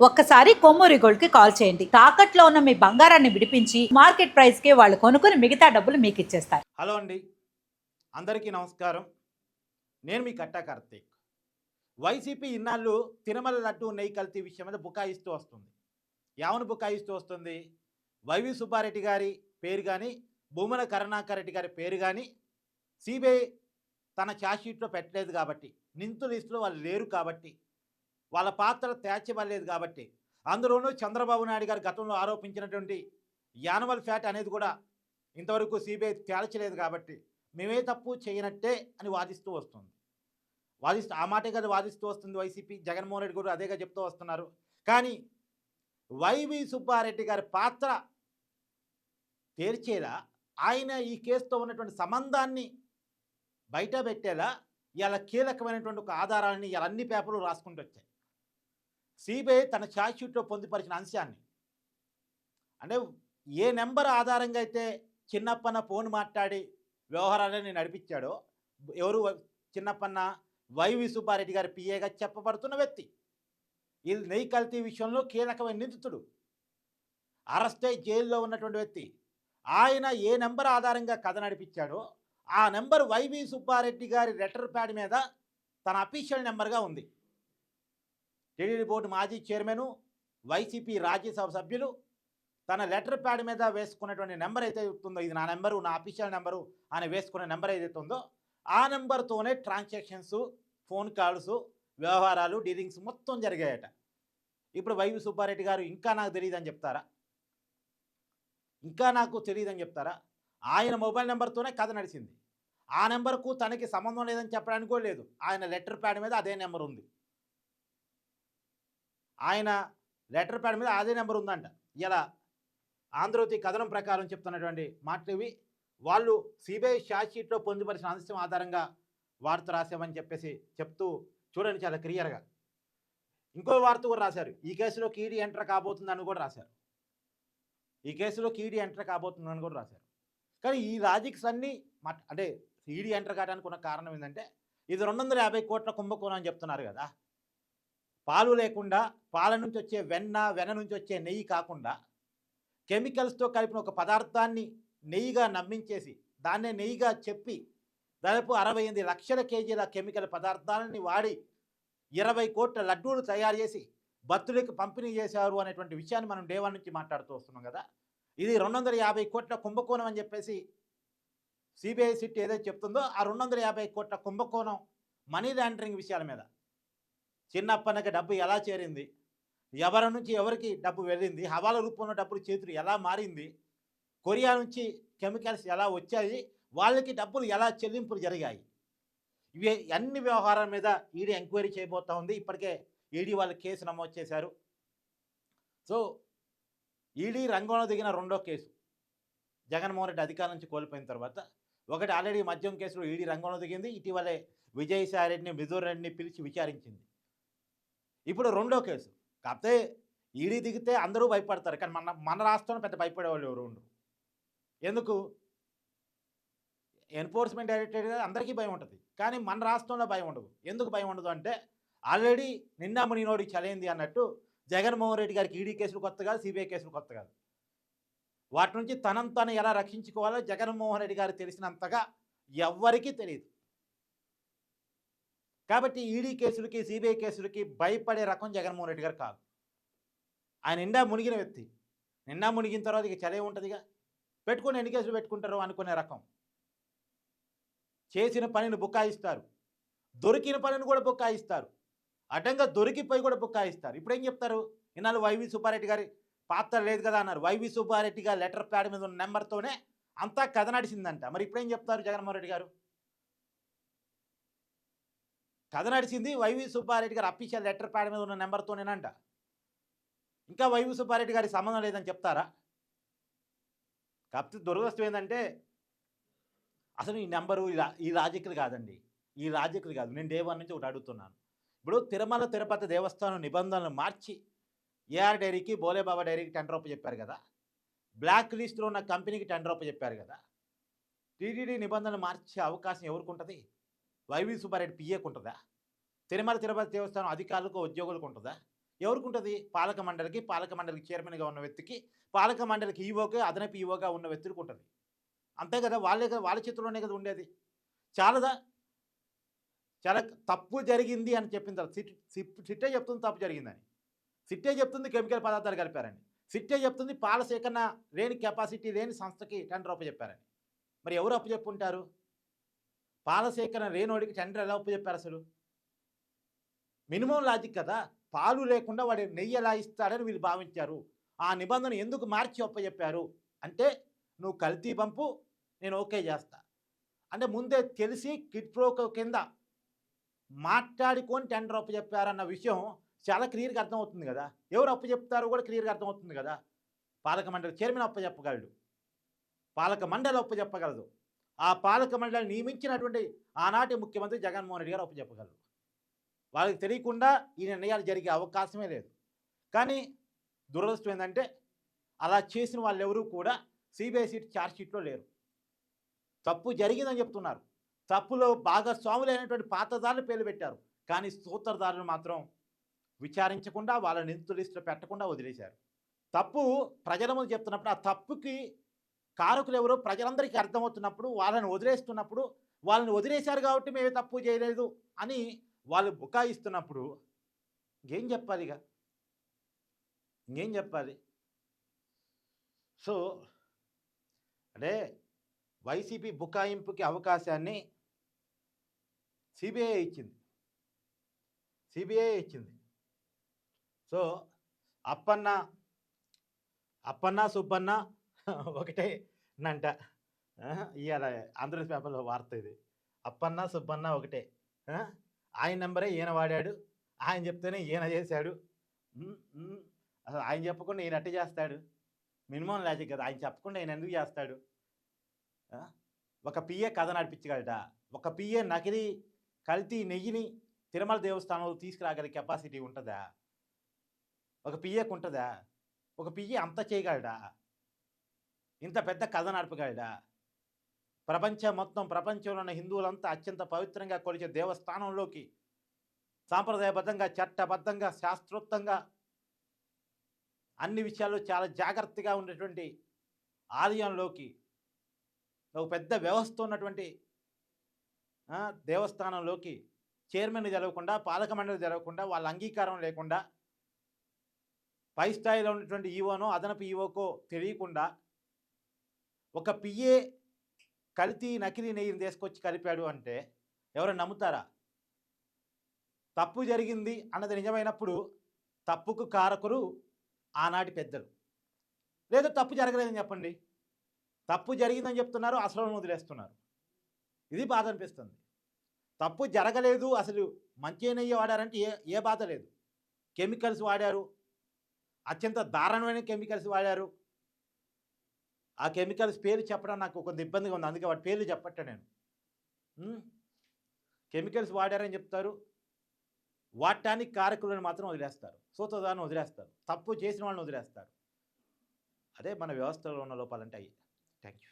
ఒక్కసారి కొమ్మూరి గోల్డ్ కి కాల్ చేయండి. తాకట్లో ఉన్న మీ బంగారాన్ని విడిపించి మార్కెట్ ప్రైస్ కి వాళ్ళు కొనుక్కుని మిగతా డబ్బులు మీకు ఇచ్చేస్తారు. హలో అండి, అందరికీ నమస్కారం. నేను మీ కట్టా కార్తీక్. వైసీపీ ఇన్నాళ్ళు తిరుమల లడ్డు నెయ్యి కల్తీ విషయం మీద బుకాయిస్తూ వస్తుంది. ఏమని బుకాయిస్తూ వస్తుంది? వైవి సుబ్బారెడ్డి గారి పేరు కానీ, భూమన కరుణాకర్ రెడ్డి గారి పేరు కానీ సిబిఐ తన ఛార్జ్షీట్లో పెట్టలేదు కాబట్టి, నిందితుల లిస్టులో వాళ్ళు లేరు కాబట్టి, వాళ్ళ పాత్ర తేల్చబడలేదు కాబట్టి, అందులోనూ చంద్రబాబు నాయుడు గారు గతంలో ఆరోపించినటువంటి యానవల్ ఫ్యాట్ అనేది కూడా ఇంతవరకు సిబిఐ తేల్చలేదు కాబట్టి మేమే తప్పు చేయనట్టే అని వాదిస్తూ వస్తుంది. ఆ మాటే కదా వాదిస్తూ వస్తుంది వైసీపీ. జగన్మోహన్ రెడ్డి కూడా అదేగా చెప్తూ వస్తున్నారు. కానీ వైవి సుబ్బారెడ్డి గారి పాత్ర తేల్చేలా, ఆయన ఈ కేసుతో ఉన్నటువంటి సంబంధాన్ని బయట పెట్టేలా ఇలా కీలకమైనటువంటి ఒక ఆధారాన్ని ఇలా అన్ని పేపర్లు రాసుకుంటూ వచ్చాయి. సిబిఐ తన ఛార్జ్షీట్లో పొందుపరిచిన అంశాన్ని, అంటే ఏ నెంబర్ ఆధారంగా అయితే చిన్నప్పన్న ఫోన్ మాట్లాడి వ్యవహారాలని నడిపించాడో, ఎవరు చిన్నప్పన్న వైవి సుబ్బారెడ్డి గారి పిఏగా చెప్పబడుతున్న వ్యక్తి, ఈ నెయ్యి కల్తీ విషయంలో కీలకమైన నిందితుడు, అరెస్ట్ అయి జైల్లో ఉన్నటువంటి వ్యక్తి. ఆయన ఏ నెంబర్ ఆధారంగా కథ నడిపించాడో ఆ నెంబర్ వైవి సుబ్బారెడ్డి గారి లెటర్ ప్యాడ్ మీద తన అఫీషియల్ నెంబర్గా ఉంది. టీటీడీ బోర్డు మాజీ చైర్మను, వైసీపీ రాజ్యసభ సభ్యులు తన లెటర్ ప్యాడ్ మీద వేసుకున్నటువంటి నెంబర్ అయితే ఉందో, ఇది నా నెంబరు, నా అఫీషియల్ నెంబరు అని వేసుకునే నెంబర్ ఏదైతే ఉందో ఆ నెంబర్తోనే ట్రాన్సాక్షన్స్, ఫోన్ కాల్స్, వ్యవహారాలు, డీలింగ్స్ మొత్తం జరిగాయట. ఇప్పుడు వైవి సుబ్బారెడ్డి గారు ఇంకా నాకు తెలియదని చెప్తారా? ఆయన మొబైల్ నెంబర్తోనే కథ నడిచింది. ఆ నెంబర్కు తనకి సంబంధం లేదని చెప్పడానికి కూడా లేదు. ఆయన లెటర్ ప్యాడ్ మీద అదే నెంబర్ ఉంది. ఆయన లెటర్ ప్యాడ్ మీద అదే నెంబర్ ఉందంట. ఇలా ఆంధ్రజ్యోతి కథనం ప్రకారం చెప్తున్నటువంటి మాటలు ఇవి. వాళ్ళు సిబిఐ ఛార్జ్షీట్లో పొందుపరిచిన అంశం ఆధారంగా వార్త రాసామని చెప్పేసి చెప్తూ చూడండి, చాలా క్లియర్గా. ఇంకో వార్త కూడా రాశారు, ఈ కేసులో కీడీ ఎంటర్ కాబోతుందని కూడా రాశారు. కానీ ఈ లాజిక్స్ అన్నీ అంటే ఈడీ ఎంటర్ కావడానికి ఉన్న కారణం ఏంటంటే, ఇది 250 కోట్ల కుంభకోణం అని చెప్తున్నారు కదా. పాలు లేకుండా, పాల నుంచి వచ్చే వెన్న నుంచి వచ్చే నెయ్యి కాకుండా కెమికల్స్తో కలిపిన ఒక పదార్థాన్ని నెయ్యిగా నమ్మించేసి, దాన్నే నెయ్యిగా చెప్పి దాదాపు 68 లక్షల కేజీల కెమికల్ పదార్థాలని వాడి 20 కోట్ల లడ్డూలు తయారు చేసి భక్తులకు పంపిణీ చేశారు అనేటువంటి విషయాన్ని మనం డే 1 నుంచి మాట్లాడుతూ వస్తున్నాం కదా. ఇది 250 కోట్ల కుంభకోణం అని చెప్పేసి సిబిఐ సిట్ ఏదైతే చెప్తుందో, ఆ 250 కోట్ల కుంభకోణం మనీ లాండరింగ్ విషయాల మీద, చిన్నప్పనకి డబ్బు ఎలా చేరింది, ఎవరి నుంచి ఎవరికి డబ్బు వెళ్ళింది, హవాలా రూపంలో డబ్బులు చేతులు ఎలా మారింది, కొరియా నుంచి కెమికల్స్ ఎలా వచ్చాయి, వాళ్ళకి డబ్బులు ఎలా చెల్లింపులు జరిగాయి, ఇవి అన్ని వ్యవహారాల మీద ఈడీ ఎంక్వైరీ చేయబోతూ ఉంది. ఇప్పటికే ఈడీ వాళ్ళు కేసు నమోదు చేశారు. సో ఈడీ రంగంలో దిగిన రెండో కేసు, జగన్మోహన్ రెడ్డి అధికారం నుంచి కోల్పోయిన తర్వాత, ఒకటి ఆల్రెడీ మద్యం కేసులో ఈడీ రంగంలో దిగింది. ఇటీవలే విజయసాయి రెడ్డిని, మిథున్ రెడ్డిని పిలిచి విచారించింది. ఇప్పుడు రెండో కేసు. కాకపోతే ఈడీ దిగితే అందరూ భయపడతారు, కానీ మన రాష్ట్రంలో పెద్ద భయపడేవాళ్ళు ఎవరు ఉండరు. ఎందుకు? ఎన్ఫోర్స్మెంట్ డైరెక్టరేట్ అందరికీ భయం ఉంటుంది, కానీ మన రాష్ట్రంలో భయం ఉండదు. ఎందుకు భయం ఉండదు అంటే, ఆల్రెడీ నిండా మునినోడి చలేంది అన్నట్టు జగన్మోహన్ రెడ్డి గారికి ఈడీ కేసులు కొత్త కాదు, సిబిఐ కేసులు కొత్త కాదు. వాటి నుంచి తను ఎలా రక్షించుకోవాలో జగన్మోహన్ రెడ్డి గారికి తెలిసినంతగా ఎవ్వరికీ తెలియదు. కాబట్టి ఈడీ కేసులకి, సిబిఐ కేసులకి భయపడే రకం జగన్మోహన్ రెడ్డి గారు కాదు. ఆయన నిండా మునిగిన వ్యక్తి. నిండా మునిగిన తర్వాత ఇక చలే ఉంటుందిగా, పెట్టుకుని ఎన్ని కేసులు పెట్టుకుంటారు అనుకునే రకం. చేసిన పనిని బుకాయిస్తారు, దొరికిన పనిని కూడా బుకాయిస్తారు, అడ్డంగా దొరికిపోయి కూడా బుకాయిస్తారు. ఇప్పుడు ఏం చెప్తారు? ఇన్నాళ్ళు వైవి సుబ్బారెడ్డి గారి పాత్ర లేదు కదా అన్నారు. వైవి సుబ్బారెడ్డి గారి లెటర్ ప్యాడ్ మీద ఉన్న నెంబర్తోనే అంతా కథ నడిచిందంట. మరి ఇప్పుడేం చెప్తారు జగన్మోహన్ రెడ్డి గారు? కథ నడిచింది వైవి సుబ్బారెడ్డి గారు అఫీషియల్ లెటర్ ప్యాడ్ మీద ఉన్న నెంబర్తోనేనంట. ఇంకా వైవి సుబ్బారెడ్డి గారికి సంబంధం లేదని చెప్తారా? కాకపోతే దురదృష్టం ఏంటంటే, అసలు ఈ నెంబరు ఈ లాజిక్లు కాదండి. నేను డే 1 నుంచి ఒకటి అడుగుతున్నాను. ఇప్పుడు తిరుమల తిరుపతి దేవస్థానం నిబంధనలు మార్చి ఏఆర్ డైరీకి, బోలేబాబా డైరీకి టెండర్ చెప్పారు కదా. బ్లాక్ లిస్ట్లో ఉన్న కంపెనీకి టెండర్ చెప్పారు కదా. టీటీడీ నిబంధనలు మార్చే అవకాశం ఎవరికి ఉంటుంది? వైవి సుబ్బారెడ్డి పిఏకు ఉంటుందా? తిరుమల తిరుపతి దేవస్థానం అధికారులకు, ఉద్యోగులకు ఉంటుందా? ఎవరికి ఉంటుంది? పాలక మండలికి చైర్మన్‌గా ఉన్న వ్యక్తికి, పాలక మండలికి ఈవోకి, అదనపు ఈవోగా ఉన్న వ్యక్తులకు ఉంటుంది. అంతే కదా! వాళ్ళే కదా, వాళ్ళ చేతుల్లోనే కదా ఉండేది. చాలదా? చాలా తప్పు జరిగింది అని చెప్పిన తర్వాత సిట్టే చెప్తుంది తప్పు జరిగిందని. సిట్టే చెప్తుంది కెమికల్ పదార్థాలు కలిపారని. సిట్టే చెప్తుంది పాల సేకరణ లేని కెపాసిటీ లేని సంస్థకి టెండర్ అప్పజెప్పారని. మరి ఎవరు అప్పజెప్పుంటారు? పాల సేకరణ లేనోడికి టెండర్ ఎలా అప్పజెప్పారసలు? మినిమమ్ లాజిక్ కదా! పాలు లేకుండా వాడు నెయ్యి ఎలా ఇస్తాడని వీళ్ళు భావించారు. ఆ నిబంధన ఎందుకు మార్చి అప్పజెప్పారు? అంటే నువ్వు కల్తీ పంపు, నేను ఓకే చేస్తా. అంటే ముందే తెలిసి కిడ్ ప్రోకో కింద మాట్లాడుకొని టెండర్ అప్పజెప్పారన్న విషయం చాలా క్లియర్‌గా అర్థమవుతుంది గదా! ఎవరు అప్పజెప్తారో కూడా క్లియర్‌గా అర్థమవుతుంది గదా! పాలక మండలి చైర్మన్ అప్పజెప్పగలడు. పాలక మండలి అప్పజెప్పగలదు. ఆ పాలక మండలి నియమించినటువంటి ఆనాటి ముఖ్యమంత్రి జగన్మోహన్ రెడ్డి గారు అప్పజెప్పగలరు. వాళ్ళకి తెలియకుండా ఈ నిర్ణయాలు జరిగే అవకాశమే లేదు. కానీ దురదృష్టం ఏందంటే అలా చేసిన వాళ్ళెవరూ కూడా సీబీఐ ఛార్జ్ షీట్‌లో లేరు. తప్పు జరిగిందని చెప్తున్నారు. తప్పులో భాగస్వాములైనటువంటి పాత్రధారుల పేర్లు పెట్టారు. కానీ సూత్రధారులు మాత్రం విచారించకుండా వాళ్ళ నిందితుల లిస్టులో పెట్టకుండా వదిలేశారు. తప్పు ప్రజల ముందు చెప్తున్నప్పుడు ఆ తప్పుకి కారకులెవరో ప్రజలందరికీ అర్థమవుతున్నప్పుడు, వాళ్ళని వదిలేస్తున్నప్పుడు, వాళ్ళని వదిలేశారు కాబట్టి మేమే తప్పు చేయలేదు అని వాళ్ళు బుకాయిస్తున్నప్పుడు ఇంకేం చెప్పాలిగ? ఇంకేం చెప్పాలి? సో, అంటే వైసీపీ బుకాయింపుకి అవకాశాన్ని సిబిఐ ఇచ్చింది. సిబిఐ ఇచ్చింది. సో, అప్పన్న, సుబ్బన్న ఒకటే నంట. ఇయాల ఆంధ్రజ్యోతి పేపర్‌లో వార్త ఇది. అప్పన్న, సుబ్బన్న ఒకటే. ఆ! ఆయన నంబరే ఈయన వాడాడు. ఆయన చెప్తేనే ఈయన చేశాడు. హ్మ్. హ్మ్. అసలు ఆయన చెప్పకుండా ఈయన ఎట్ట చేస్తాడు? మినిమమ్ లాజిక్ కదా! ఆయన చెప్పకుండా ఈయన ఎందుకు చేస్తాడు? ఆ! ఒక పిఏ కథ నడిపించగలడా? ఒక పిఏ నకిలీ కల్తీ నెయ్యిని తిరుమల దేవస్థానంలో తీసుకురాగలిగే కెపాసిటీ ఉంటదా? ఒక పిఏకి ఉంటదా? ఒక పిఏ అంత చేయగలడా? ఇంత పెద్ద కథ నడపగలడా? ప్రపంచంలో ఉన్న హిందువులంతా అత్యంత పవిత్రంగా కొలిచే దేవస్థానంలోకి సాంప్రదాయబద్ధంగా, చట్టబద్ధంగా, శాస్త్రోక్తంగా అన్ని విషయాల్లో చాలా జాగ్రత్తగా ఉండేటువంటి ఆలయంలోకి ఒక పెద్ద వ్యవస్థ ఉన్నటువంటి దేవస్థానంలోకి చైర్మన్‌ని తెలవకుండా, పాలక మండలి తెలవకుండా, వాళ్ళ అంగీకారం లేకుండా, పై స్థాయిలో ఉన్నటువంటి ఈవోనో, అదనపు ఈవోకో తెలియకుండా ఒక పిఏ కల్తీ నకిలీ నెయ్యిని తీసుకొచ్చి కలిపాడు అంటే ఎవరైనా నమ్ముతారా? తప్పు జరిగింది అన్నది నిజమైనప్పుడు తప్పుకు కారకులు ఆనాటి పెద్దలు. లేదా తప్పు జరగలేదని చెప్పండి. తప్పు జరిగిందని చెప్తున్నారు, అసలు వదిలేస్తున్నారు. ఇది బాధ అనిపిస్తుంది. తప్పు జరగలేదు, అసలు మంచి నెయ్యి వాడారంటే ఏ బాధ లేదు. కెమికల్స్ వాడారు, అత్యంత దారుణమైన కెమికల్స్ వాడారు. ఆ కెమికల్స్ పేరు చెప్పడం నాకు కొంత ఇబ్బందిగా ఉంది. అందుకే వాటి పేర్లు చెప్పట్లే నేను. కెమికల్స్ వాడారని చెప్తారు. వాడటానికి కారకులను మాత్రం వదిలేస్తారు. సూత్రధారులను వదిలేస్తారు. తప్పు చేసిన వాళ్ళని వదిలేస్తారు. అదే మన వ్యవస్థలో ఉన్న లోపాలంటే అయ్యి. Thank you.